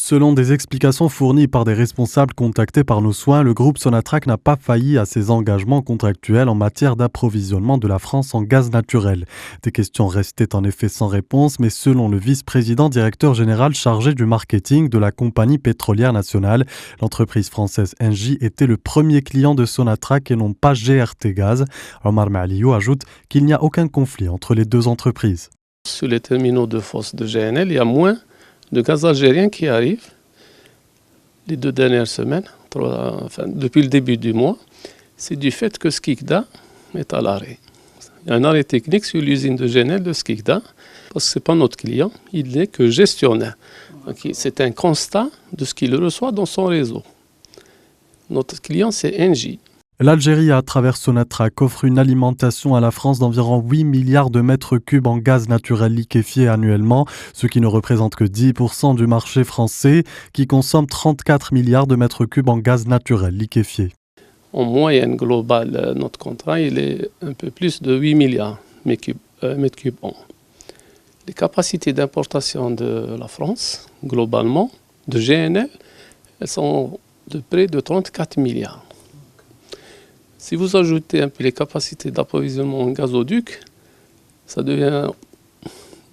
Selon des explications fournies par des responsables contactés par nos soins, le groupe Sonatrach n'a pas failli à ses engagements contractuels en matière d'approvisionnement de la France en gaz naturel. Des questions restaient en effet sans réponse, mais selon le vice-président directeur général chargé du marketing de la compagnie pétrolière nationale, l'entreprise française Engie était le premier client de Sonatrach et non pas GRT Gaz. Omar Maliou ajoute qu'il n'y a aucun conflit entre les deux entreprises. Sur les terminaux de force de GNL, il y a moins de gaz algérien qui arrive les 2 dernières semaines, depuis le début du mois. C'est du fait que Skikda est à l'arrêt. Il y a un arrêt technique sur l'usine de GNL de Skikda, parce que ce n'est pas notre client, il n'est que gestionnaire. Donc, c'est un constat de ce qu'il reçoit dans son réseau. Notre client, c'est Engie. L'Algérie, à travers Sonatrach, offre une alimentation à la France d'environ 8 milliards de mètres cubes en gaz naturel liquéfié annuellement, ce qui ne représente que 10% du marché français, qui consomme 34 milliards de mètres cubes en gaz naturel liquéfié. En moyenne globale, notre contrat il est un peu plus de 8 milliards mètres cubes an. Les capacités d'importation de la France, globalement, de GNL, elles sont de près de 34 milliards. Si vous ajoutez un peu les capacités d'approvisionnement en gazoduc, ça devient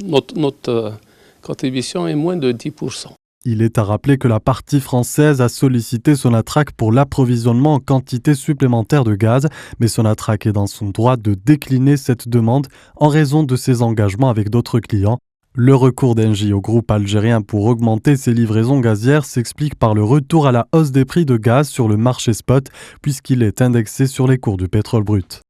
notre contribution est moins de 10%. Il est à rappeler que la partie française a sollicité Sonatrach pour l'approvisionnement en quantité supplémentaire de gaz, mais Sonatrach est dans son droit de décliner cette demande en raison de ses engagements avec d'autres clients. Le recours d'Engie au groupe algérien pour augmenter ses livraisons gazières s'explique par le retour à la hausse des prix de gaz sur le marché spot, puisqu'il est indexé sur les cours du pétrole brut.